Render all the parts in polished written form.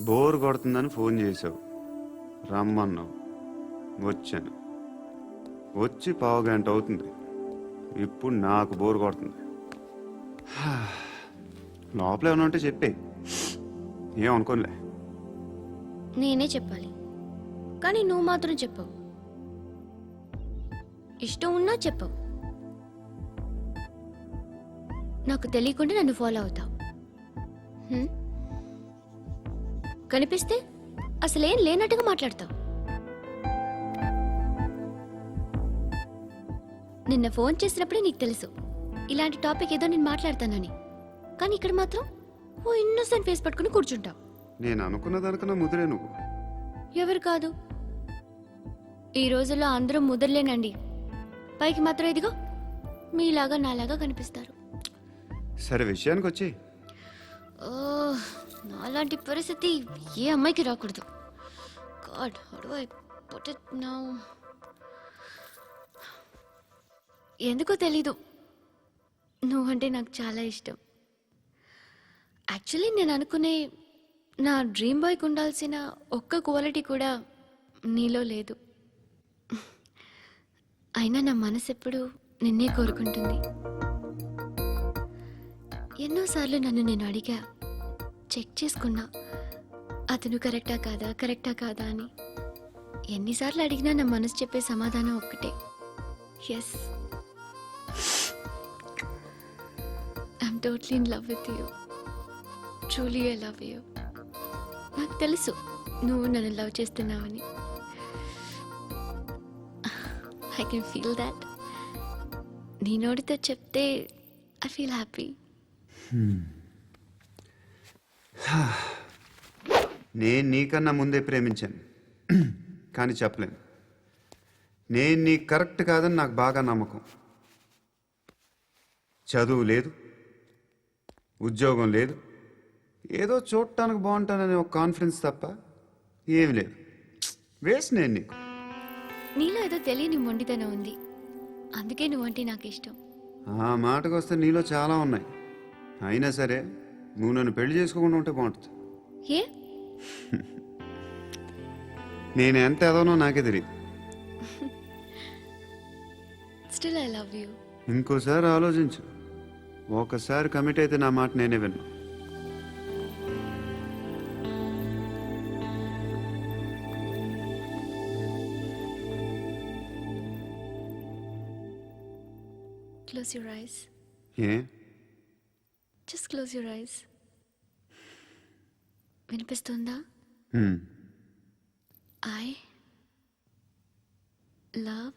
Bore కొడుతుందని phone చేసావు, రమ్మన్నావు, వచ్చాను. వచ్చి పావుగంట అవుతుంది. ఇప్పుడు నాకు బోర్ కొడుతుంది. లోపల ఏమైనా ఉంటే చెప్పే, ఏమనుకోనిలే. నేనే చెప్పాలి, కానీ నువ్వు మాత్రం చెప్పవు. ఇష్టం ఉన్నా చెప్పవు. నాకు తెలియకుండా నన్ను ఫాలో అవుతావు. కనిపిస్తే అసలేం లేనట్టుగా మాట్లాడతావు. నిన్న ఫోన్ చేసినప్పుడే నీకు తెలుసు ఇలాంటి టాపిక్ ఏదో నేను మాట్లాడతానని. కానీ ఇక్కడ మాత్రం ఓ ఇన్నోసెంట్ ఫేస్ పట్టుకుని కూర్చుంటావు. నేను అనుకున్నదానికన్నా ముదిరే నువ్వు. ఎవరు కాదు, ఈ రోజుల్లో అందరూ ముదరలేనండి. పైకి మాత్రం ఇదిగో మీలాగా నాలాగా కనిపిస్తారు. సరే విషయానికి వచ్చి, నాలాంటి పరిస్థితి ఏ అమ్మాయికి రాకూడదు. God, how do I put it now? ఎందుకో తెలీదు, నువ్వంటే నాకు చాలా ఇష్టం. యాక్చువల్లీ నేను అనుకునే నా డ్రీమ్ బాయ్కి ఉండాల్సిన ఒక్క క్వాలిటీ కూడా నీలో లేదు. అయినా నా మనసు ఎప్పుడు నిన్నే కోరుకుంటుంది. ఎన్నోసార్లు నన్ను నేను అడిగా, చెక్ చేసుకున్నా అతను కరెక్టా కాదా అని. ఎన్నిసార్లు అడిగినా నా మనసు చెప్పే సమాధానం ఒక్కటే, yes, I'm totally in love with you. Truly I love you. నాకు తెలుసు నువ్వు నన్ను లవ్ చేస్తున్నావని. I can feel that. నీ నోటితో చెప్తే ఐ ఫీల్ హ్యాపీ. నేను నీకన్నా ముందే ప్రేమించాను, కానీ చెప్పలేను. నేను నీకు కరెక్ట్ కాదని నాకు బాగా నమ్మకం. చదువు లేదు, ఉద్యోగం లేదు, ఏదో చూడటానికి బాగుంటాననే ఒక కాన్ఫిడెన్స్ తప్ప ఏమి లేదు. వేస్ట్ నేను నీకు. నీలో ఏదో తెలియని మొండితనం ఉంది, అందుకే నువ్వంటే నాకు ఇష్టం. ఆ మాటకు వస్తే నీలో చాలా ఉన్నాయి. అయినా సరే నువ్వు నన్ను పెళ్లి చేసుకోకుండా ఉంటే బాగుంటుంది. ఏ? నేను ఎంత ఎదవనో నాకే తెలియదు. Still I love you. ఇంకోసారి ఆలోచించు. ఒకసారి కమిట్ అయితే నా మాట నేనే విన్నా. Close your eyes. A? Just close your eyes. వినిపిస్తుందా? I love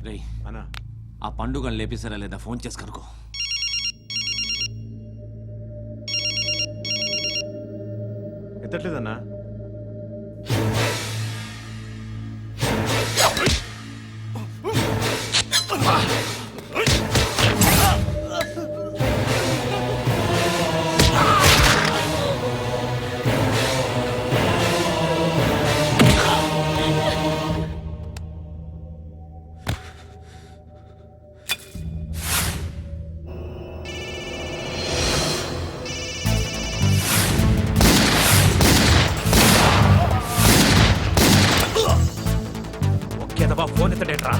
రేయ్, అన్నా ఆ పండుగను లేపేశారా లేదా ఫోన్ చేసి కనుకో. ఎత్తట్లేదన్నా. ఒకేదవా ఫోన్ ఎత్తడేట్రా.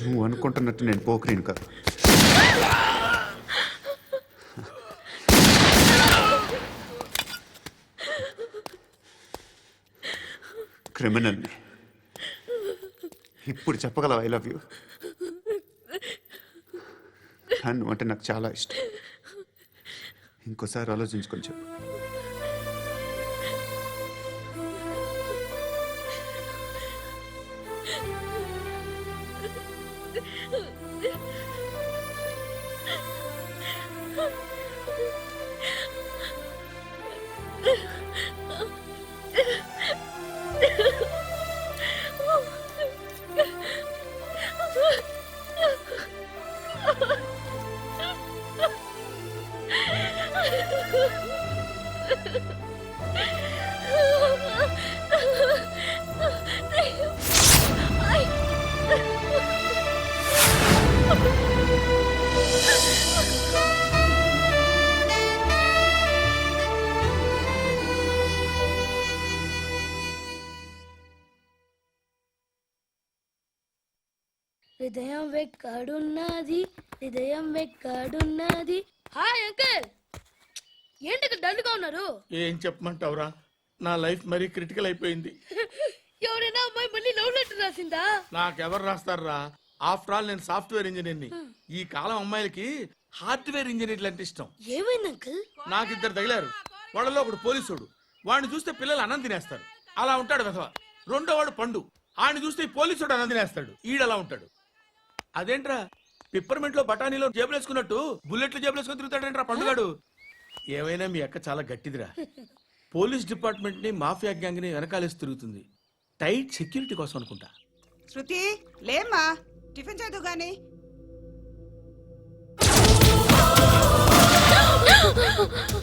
నువ్వు అనుకుంటున్నట్టు నేను పోకరీను కాదు. క్రిమినల్ని. ఇప్పుడు చెప్పగలవా ఐ లవ్ యూ? నువ్వు అంటే నాకు చాలా ఇష్టం. ఇంకోసారి ఆలోచించుకొని చెప్పు. హృదయం వెక్కడున్నది, హృదయం వెక్కడున్నది. హాయ్ అంకుల్, ఏంటి డల్గా ఉన్నారు? ఏం చెప్పమంటావురా, నా లైఫ్ మరీ క్రిటికల్ అయిపోయింది. ఎవరైనా అమ్మాయి మళ్ళీ లవ్ లెటర్ రాసిందా? నాకెవరు రాస్తారా? ఆఫ్టర్ ఆల్ నేను సాఫ్ట్వేర్ ఇంజనీర్ని. ఈ కాలం అమ్మాయిలకి హార్డ్వేర్ ఇంజనీర్లు అంటే ఇష్టం. ఏమైంది అంకుల్? నాకు ఇద్దరు తగిలారు. వాళ్ళలో ఒకడు పోలీసుడు. వాడిని చూస్తే పిల్లలు అన్నం తినేస్తారు, అలా ఉంటాడు వెధవ. రెండో వాడు పండు. ఆడిని చూస్తే ఈ పోలీసుడు అన్నం తినేస్తాడు, ఈడలా ఉంటాడు. అదేంట్రా, పిప్పర్మెంట్ లో బఠానీలో జేబులేసుకున్నట్టు బుల్లెట్లు జేబులేసుకుని తిరుగుతాడేంట్రా పండుగాడు. ఏమైనా మీ అక్క చాలా గట్టిదిరా. పోలీస్ డిపార్ట్మెంట్ ని మాఫియా గ్యాంగ్ ని వెనకాలేసి తిరుగుతుంది. టైట్ సెక్యూరిటీ కోసం అనుకుంటా. శృతి లేమ్మా, టిఫిన్ చేద్దు గాని.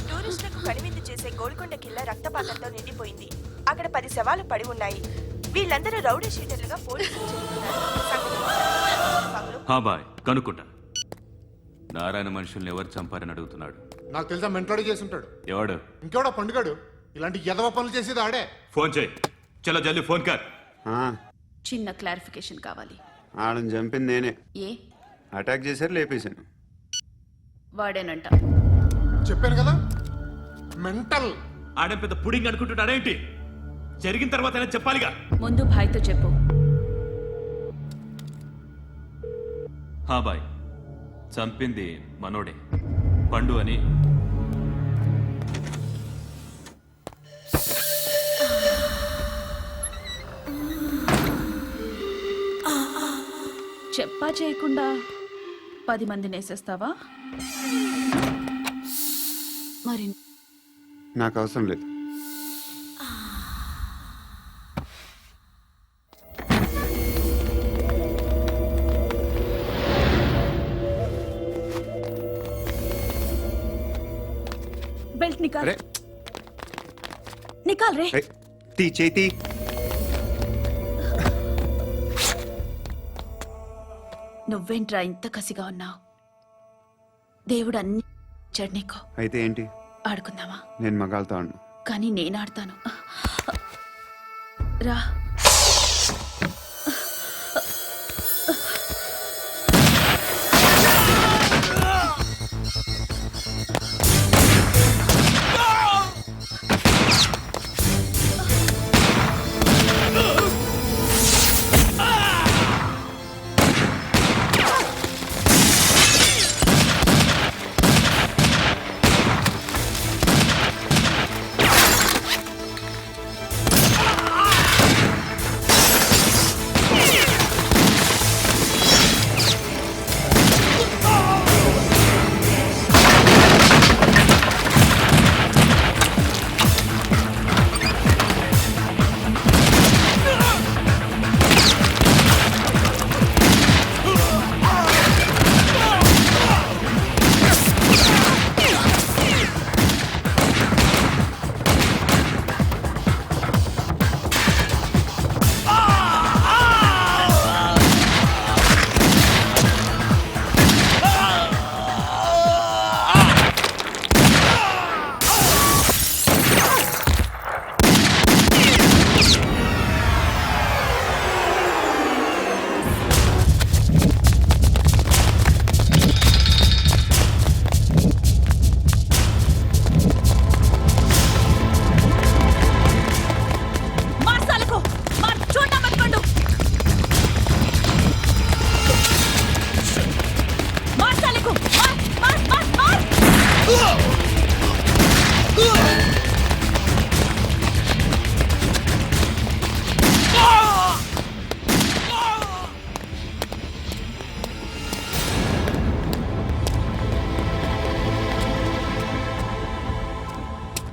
టూరిస్టులకు కనువిందు చేసే గోల్కొండ కిల్లా రక్తపాతంతో నిండిపోయింది. అక్కడ 10 శవాలు పడి ఉన్నాయి. వీళ్ళందరూ రౌడీ షీటర్లుగా పోలీసులు బాయ్ కనుక్కుంటా. నారాయణ మనుషుల్ని ఎవరు చంపారని అడుగుతున్నాడు. నాకు తెలుసా, మెంటలాడి చేసి ఉంటాడు. ఎవడు? ఇంకెవడా పండుగాడు. ఇలాంటి ఎదవ పనులు చేసేది ఆడే. ఫోన్ చేయి. చలో జల్దీ ఫోన్ కర్. చిన్న క్లారిఫికేషన్ కావాలి. ఆడని చంపింది నేనే. ఏ అటాక్ చేశారు, లేపేశాను. వాడేనంట. చెప్పాను కదా, మెంటల్. ఆడే పెద్ద పుడింగ్ అనుకుంటున్నాడేంటి? జరిగిన తర్వాత చెప్పాలిగా. ముందు భాయ్తో చెప్పు. హా బాయ్, చంపింది మనోడే, పండు అని. చెప్పా చేయకుండా 10 మందిని వేసేస్తావా? మరి నాకు అవసరం లేదు. బెల్ట్ నికాల్. అరే నికాల్ రే. తీ చేతి. నువ్వేంట్రా ఇంత కసిగా ఉన్నావు? దేవుడు అన్ని ఇచ్చాడు నీకు. అయితే ఏంటి? ఆడుకుందామా? నేను మగాళ్ళతో ఆడను. కానీ నేను ఆడతాను. రా.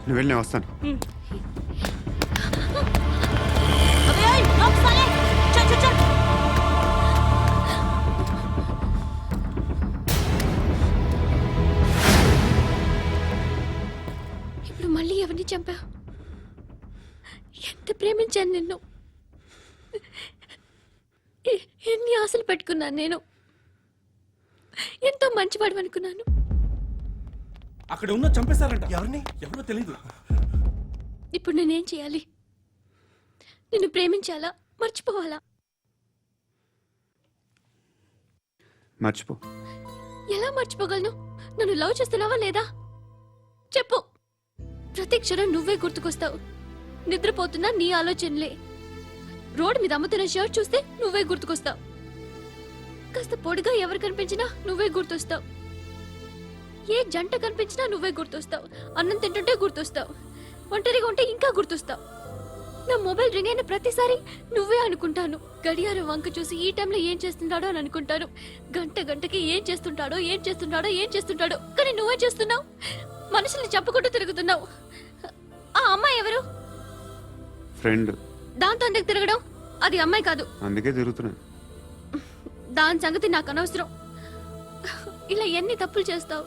నువ్వు వెళ్ళి నేను వస్తాను. ఇప్పుడు మళ్ళీ ఎవరిని చంపా? ఎంత ప్రేమించాను నిన్ను, ఎన్ని ఆశలు పెట్టుకున్నాను నేను. ఎంతో మంచివాడు అనుకున్నాను. అక్కడ ఉన్న చంపేశారంట. ఎవరిని? ఎవరో తెలియదు. ఇప్పుడు నేనేం చేయాలి? నిన్ను ప్రేమించాలా, మర్చిపోవాలా? మర్చిపో. ఎలా మర్చిపోగలను? నన్ను లవ్ చేస్తున్నావా లేదా చెప్పు. ప్రతి క్షణం నువ్వే గుర్తుకొస్తావు. నిద్రపోతున్నా నీ ఆలోచనలే. రోడ్డు మీద అమ్ముతున్న షర్ట్ చూస్తే నువ్వే గుర్తుకొస్తావు. కాస్త పొడిగా ఎవరు కనిపించినా నువ్వే గుర్తొస్తావు. ఏ జంట కనిపించినా నువ్వే గుర్తొస్తావు. అన్నం తింటుంటే గుర్తొస్తావు. ఒంటరిగా ఉంటే ఇంకా గుర్తొస్తావు. నా మొబైల్ రింగ్ అయిన ప్రతిసారి నువ్వే అనుకుంటాను. గడియారం వంక చూసి ఈ టైంలో ఏం చేస్తున్నాడో అని అనుకుంటాను. గంట గంటకి ఏం చేస్తుంటాడో కానీ నువ్వే చేస్తున్నావు. మనుషుల్ని చంపుకుంటూ తిరుగుతున్నావు. ఆ అమ్మాయి ఎవరు? ఫ్రెండ్. దాంతో ఎందుకు తిరగడం? అది అమ్మాయి కాదు. అందుకే తిరుగుతున్నాను. దాని సంగతి నాకు అనవసరం. ఇలా ఎన్ని తప్పులు చేస్తావు?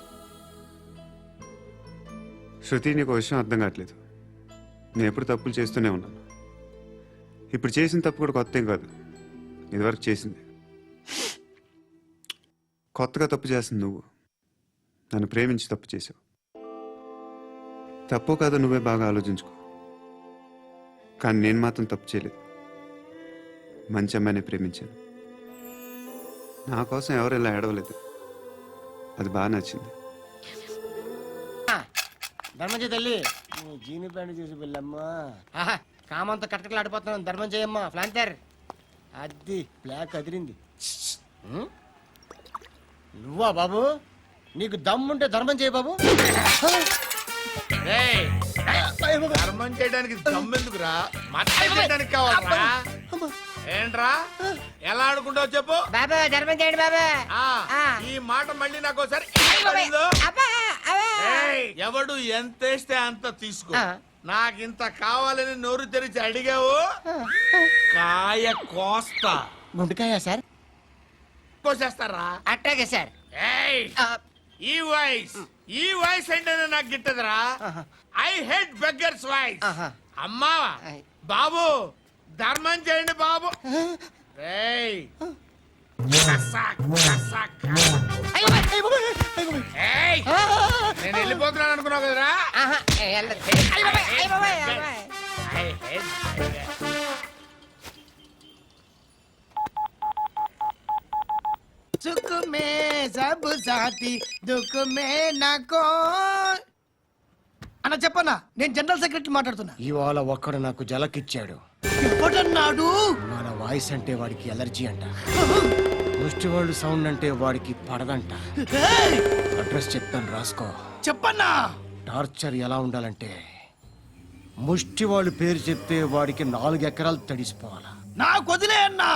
శృతి, నీకు విషయం అర్థం కావట్లేదు. నేను ఎప్పుడు తప్పులు చేస్తూనే ఉన్నాను. ఇప్పుడు చేసిన తప్పు కూడా కొత్త ఏం కాదు. ఇదివరకు చేసింది. కొత్తగా తప్పు చేస్తుంది నువ్వు. నన్ను ప్రేమించి తప్పు చేసావు. తప్పో కాదో నువ్వే బాగా ఆలోచించుకో. కానీ నేను మాత్రం తప్పు చేయలేదు. మంచి అమ్మాయిని ప్రేమించాను. నా కోసం ఎవరు ఇలా ఏడవలేదు. అది బాగా నచ్చింది. ధర్మం తల్లి, జీని ప్యాంట్ చూసి వెళ్ళమ్మా. కామంతో కట్టకలాడిపోతున్నాను. ధర్మం చేయమ్మా. ఫ్లాంతర్ అది బ్లాక్ అదిరింది. నువ్వా బాబు? నీకు దమ్ముంటే ధర్మం చేయ బాబు. రేయ్, ధర్మం చేయడానికి దమ్మెందుకురా? మతం చేయడానికి కావాలరా? ఏంట్రా ఎలా ఆడుకుంటావు చెప్పు. బాబా ధర్మం చేయండి బాబా. ఈ మాట మళ్ళీ నాకు ఒకసారి ఎవడు ఎంత వేస్తే అంత తీసుకో. నాకింత కావాలని నోరు తెరిచి అడిగావు, కాయ కోస్తా. గుండెకాయ సార్? కోసేస్తారా? అట్టాగే సార్. ఈ వాయిస్ ఏంటనే నాకు గిట్టదురా. I hate beggars voice. అమ్మా బాబు ధర్మం చేయండి బాబు. ఏయ్ నేను వెళ్ళిపోతున్నాను అనుకున్నావు కదరా. సుఖ మే సబ్ సాథీ దుఃఖ మే నాకో. అన్న చెప్పన్నా, నేను జనరల్ సెక్రటరీ మాట్లాడుతున్నా. ఇవాళ ఒక్కడు నాకు జలకిచ్చాడు. ఇప్పుడన్నాడు మన వాయిస్ అంటే వాడికి ఎలర్జీ అంట, ముష్టి వాళ్ళు సౌండ్ అంటే వాడికి పడదంట. అడ్రస్ చెప్తాను రాసుకో. చెప్పన్నా. టార్చర్ ఎలా ఉండాలంటే ముష్టి వాళ్ళు పేరు చెప్తే వాడికి 4 ఎకరాలు తడిసిపోవాలా. నాకు వదిలే అన్నా.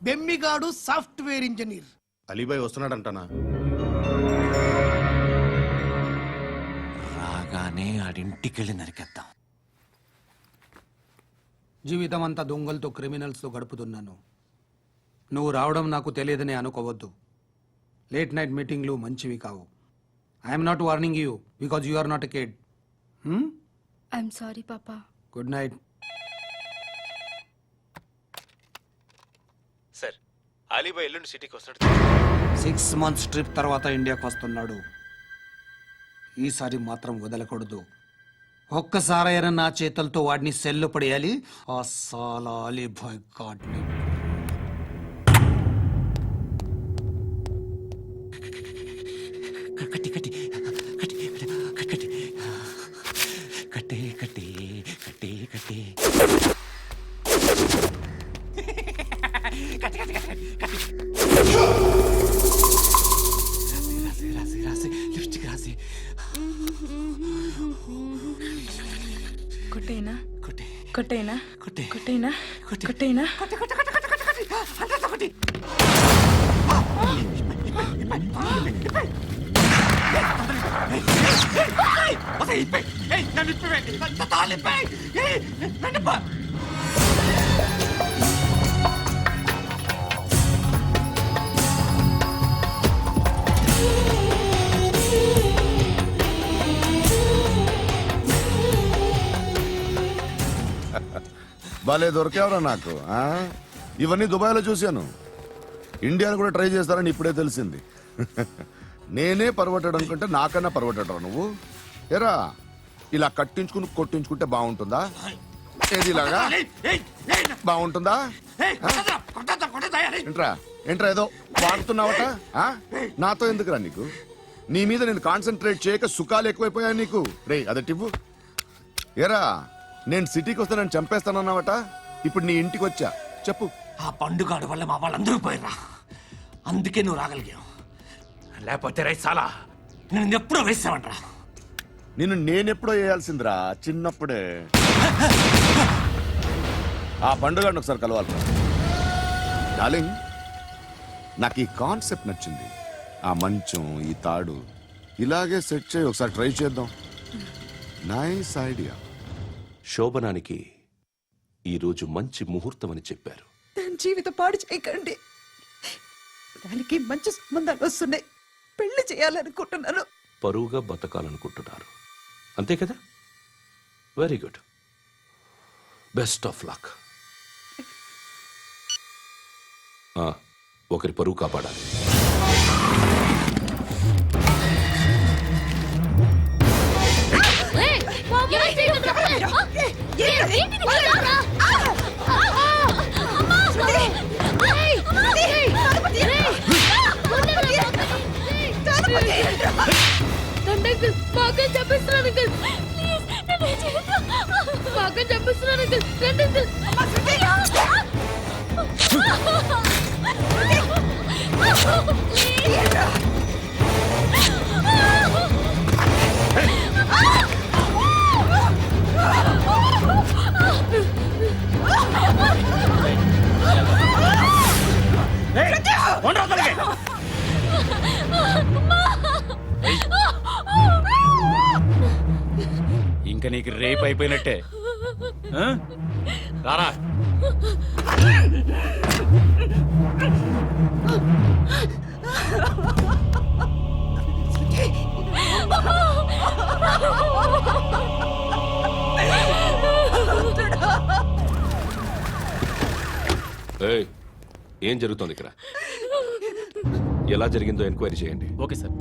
బెమ్మిగాడు సాఫ్ట్వేర్ ఇంజనీర్. అలీబాయ్ వస్తున్నాడంటనా? రాగానే ఆడింటికెళ్ళి నరికేద్దాం. జీవితం అంతా దొంగలతో క్రిమినల్స్తో గడుపుతున్నాను. నువ్వు రావడం నాకు తెలియదని అనుకోవద్దు. లేట్ నైట్ మీటింగ్లు మంచివి కావు. I'm not warning you because you are not a kid. I'm sorry పాపా. Good night. సార్, అలీబాయ్ ఎల్లుండి సిటీకి వస్తాడు. 6 months ట్రిప్ తర్వాత ఇండియాకి వస్తున్నాడు. ఈసారి మాత్రం వదలకూడదు. ఒక్కసారైనా నా చేతులతో వాడిని సెల్లు పడేయాలి. ఆ సాలా అలీబాయ్ గాడ్ని. కట్టి కట్టి కట్టి కట్టి కట్టి కట్టి కట్టి కట్టి రాసి రాసి లిప్స్టిక్ రాసి కొట్టేనా కొట్టి కొట్టేనా కొట్టి కొట్టేనా కొట్టి కొట్టేనా కొట్టి కొట్టి కొట్టి కొట్టి కొట్టి అంతా కొట్టి. భలే దొరికేవరా నాకు. ఇవన్నీ దుబాయ్లో చూశాను. ఇండియాలో కూడా ట్రై చేస్తారని ఇప్పుడే తెలిసింది. నేనే పర్వటాడు అనుకుంటే నాకన్నా పర్వటాడు నువ్వు. ఎరా ఇలా కట్టించుకుని కొట్టించుకుంటే బాగుంటుందా? ఏది ఇలాగా బాగుంటుందా? ఏంట్రా ఏంట్రా ఏదో వాడుతున్నావట? నాతో ఎందుకురా నీకు? నీ మీద నేను కాన్సన్ట్రేట్ చేయక సుఖాలు ఎక్కువైపోయాయి నీకు. రే అదటివ్వు. ఎరా నేను సిటీకి వస్తే నన్ను చంపేస్తానన్నావట. ఇప్పుడు నీ ఇంటికి వచ్చా. చెప్పు. ఆ పండుగాడు వల్ల మా వాళ్ళందరూ పోయిరా. అందుకే నువ్వు రాగలిగావు. లేకపోతే రైసాలా నేను ఎప్పుడో వేసావంట్రా. నిన్ను నేనెప్పుడో వేయాల్సిందిరా, చిన్నప్పుడే. ఆ పండుగను ఒకసారి కలవాలి డార్లింగ్. నాకు ఈ కాన్సెప్ట్ నచ్చింది. ఆ మంచం, ఈ తాడు ఇలాగే సెట్ చేయి. ఒకసారి ట్రై చేద్దాం. Nice idea. శోభనానికి ఈరోజు మంచి ముహూర్తం అని చెప్పారు. దాని జీవితం పాడు చేయకండి. దానికి మంచి సంబంధాలు వస్తున్నాయి. పెళ్లి చేయాలనుకుంటున్నాను. పరువుగా బతకాలనుకుంటున్నారు అంతే కదా? Very good. Best of luck. ఒకరి పరువు కాపాడాలి. చంపిస్తున్నాను. ఇంకా నీకు రేప్ అయిపోయినట్టే ఆ? రారా ఏయ్, ఏం జరుగుతోంది ఇక్కడ? ఎలా జరిగిందో ఎంక్వైరీ చేయండి. Okay sir.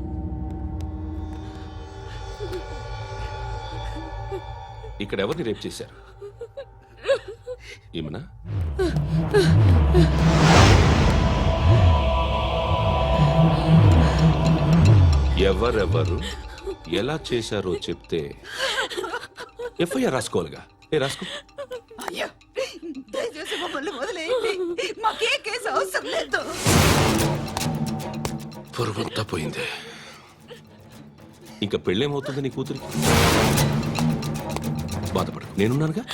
ఇక్కడ ఎవరిని రేప్ చేశారు? ఈమెనా? ఎవరెవరు ఎలా చేశారో చెప్తే ఎఫ్ఐఆర్ రాసుకోవాలిగా. రాసుకో. అయ్యో దయచేసి మమ్మల్ని వదిలేయండి, మాకే కేసు అవసరం లేదు. పొరువంతా పోయింది. ఇంకా పెళ్ళేమవుతుంది నీ కూతురికి? బాధపడు, నేనున్నానుగా.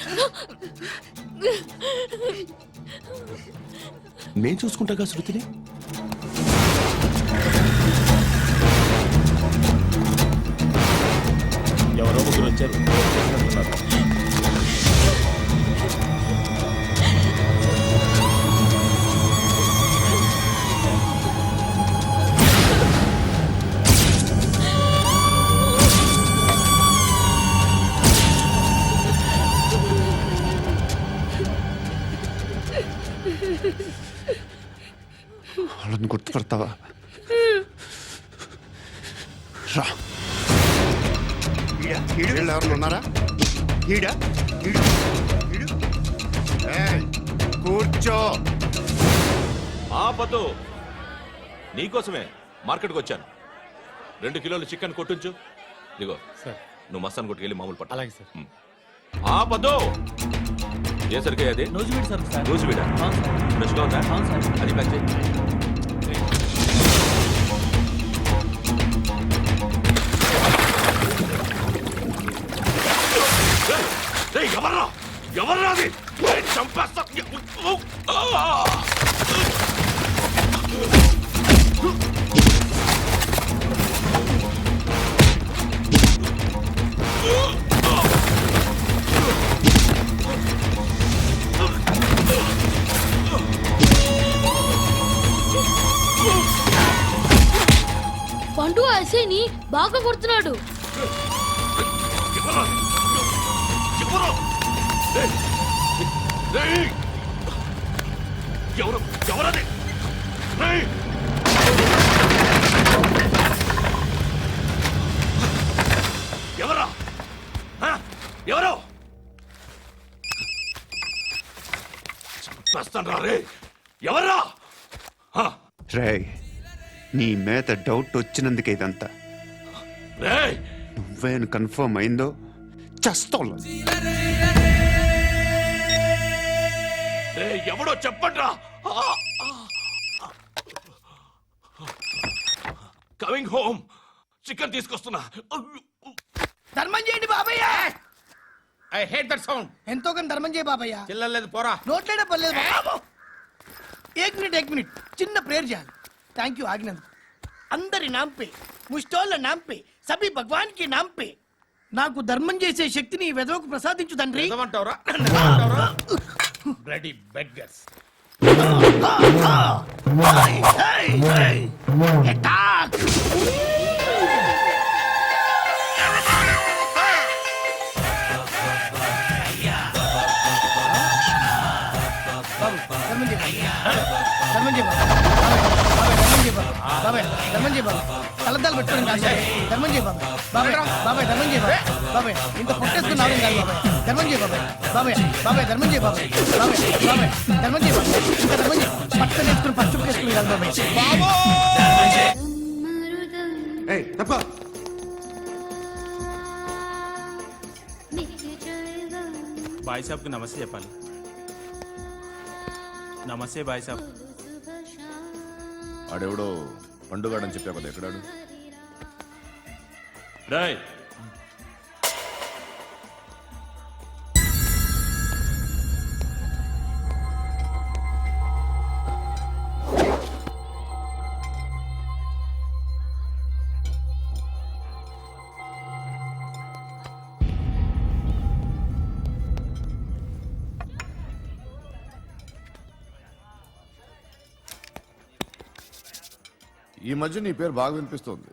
నేను చూసుకుంటాగా శృతిని. ఎవరో ముగ్గురు వచ్చారు. వాళ్ళని గుర్తుపడతావా? రా. వీళ్ళు ఎవరు ఉన్నారా? కూర్చో. ఆపదు. నీకోసమే మార్కెట్కి వచ్చాను. 2 కిలోలు చికెన్ కొట్టించు. ఇదిగో సార్. నువ్వు మస్తాన్ కొట్టుకెళ్ళి మామూలు పట్టు. అలాగే సార్. ఆపదు. ఏ సరికే అది? నూజివీడు సార్. నూజివీడా? ఫ్రెష్గా ఉందా? అది ప్యాక్ చేయి. ఎవర్రా ఎవర్రా అది? చంపేస్తా. పండు ఐసేని బాగా కొడుతున్నాడు. ఎవరది? ఎవరా? ఎవరు? చంపేస్తాను రే. ఎవరా? రేయ్, నీ మీద డౌట్ వచ్చినందుకే ఇదంతా. రేయ్, నువ్వేను కన్ఫర్మ్ అయిందో చస్తావు. ఎవడో చెప్పండ్రా. Coming home. చికెన్ తీసుకొస్తున్నా. ధర్మం చేయండి బాబయ్య. I hate that sound. ఎంతో కొంత ధర్మం చేయ బాబయ్య. చిల్లలేదు పోరా. నోట్లేడే పర్లేదు బాబు. ఏక్ మినిట్ చిన్న ప్రేయర్ చేయాలి. థ్యాంక్ యూ ఆగినందుకు. అందరి నాంపే, ముష్టోళ్ళ నాంపే, సభి భగవాన్ కి నాంపే నాకు ధర్మం చేసే శక్తిని ఈ వెదవకు ప్రసాదించు తండ్రి. ఏమంటావురా? Bloody beggars. అటాక్. కలద్దాలు పెట్టుకోండి కాదు ధర్మం చేయ బాబాయ్. బాబాయ్ ధర్మం చేయ బాబాయ్. ఇంత పుట్టేసుకున్నావు కాదు బాబాయ్. ధర్మం చేయ బాబాయ్. బాబాయ్ ధర్మం చేయ బాబాయ్. ధర్మం చేయ బాబాయ్. ఇంకా ధర్మం చేయ. పట్టు నేర్చుకుని పట్టు వేసుకుని కాదు బాబాయ్. బాయ్ సాబ్కి నమస్తే చెప్పాలి. నమస్తే బాయ్ సాబ్. ఆడెవడో పండుగాడని చెప్పా కదా, ఎక్కడాడు? రాయ్, ఈ మధ్య నీ పేరు బాగా వినిపిస్తోంది.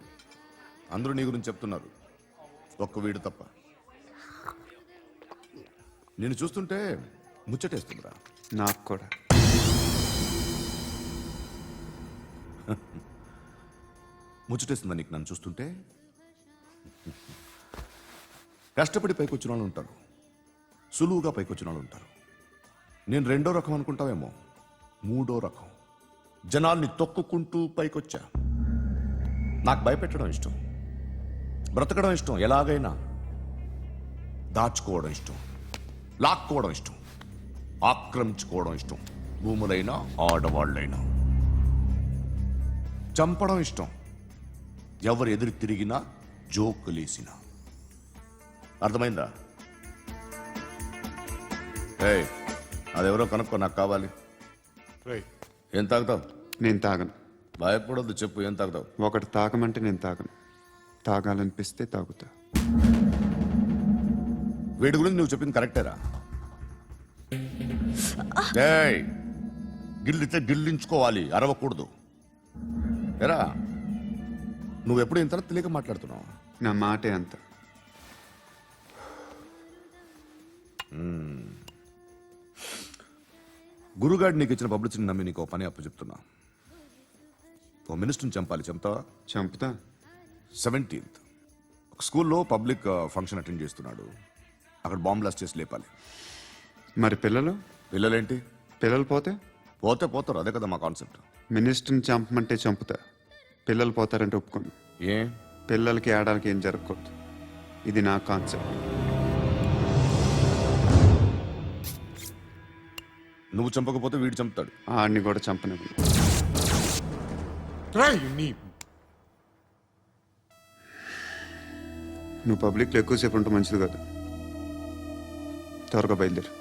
అందరూ నీ గురించి చెప్తున్నారు, ఒక్క వీడు తప్ప. నిన్ను చూస్తుంటే ముచ్చటేస్తుందిరా. నాకు కూడా. ముచ్చటేస్తుందా నీకు నన్ను చూస్తుంటే? కష్టపడి పైకొచ్చిన వాళ్ళు ఉంటారు, సులువుగా పైకొచ్చిన వాళ్ళు ఉంటారు. నేను రెండో రకం అనుకుంటావేమో, మూడో రకం. జనాల్ని తొక్కుకుంటూ పైకొచ్చా. నాకు భయపెట్టడం ఇష్టం, బ్రతకడం ఇష్టం, ఎలాగైనా దాచుకోవడం ఇష్టం, లాక్కోవడం ఇష్టం, ఆక్రమించుకోవడం ఇష్టం. భూములైనా ఆడవాళ్ళైనా చంపడం ఇష్టం, ఎవరు ఎదురు తిరిగినా జోకులేసినా. అర్థమైందా? ఏయ్, అదెవరో కనుక్కో, నాకు కావాలి. ఏం తాగుతావు? నేను తాగను. భయపడొద్దు, చెప్పు ఏం తాగుతావు? ఒకటి తాగమంటే నేను తాగను. తాగాలనిపిస్తే తాగుతా. వీడి గురించి నువ్వు చెప్పింది కరెక్టేరా? ఏయ్, గిల్లితే గిల్లించుకోవాలి, అరవకూడదు. ఎరా, నువ్వెప్పుడు ఇంత తెలియక మాట్లాడుతున్నావు? నా మాటే అంత. గురుగాడు నీకు ఇచ్చిన పబ్లిసిటీని నమ్మి నీకు పని అప్పు చెప్తున్నా. ఓ మినిస్టర్ని చంపాలి, చంపుతావా? చంపుతా. 17th ఒక స్కూల్లో పబ్లిక్ ఫంక్షన్ అటెండ్ చేస్తున్నాడు. అక్కడ బాంబ్ బ్లాస్ట్ చేసి లేపాలి. మరి పిల్లలు? పిల్లలేంటి? పిల్లలు పోతే? పోతే పోతారు, అదే కదా మా కాన్సెప్ట్. మినిస్టర్ని చంపమంటే చంపుతా, పిల్లలు పోతారంటే ఒప్పుకోను. ఏ? పిల్లలకి ఆడడానికి ఏం జరగకూడదు. ఇది నా కాన్సెప్ట్. నువ్వు చంపకపోతే వీడు చంపుతాడు. ఆడిని కూడా చంపనివ్వను. నువ్వు పబ్లిక్లో ఎక్కువసేపు ఉంటే మంచిది కాదు. త్వరగా బయలుదేరు.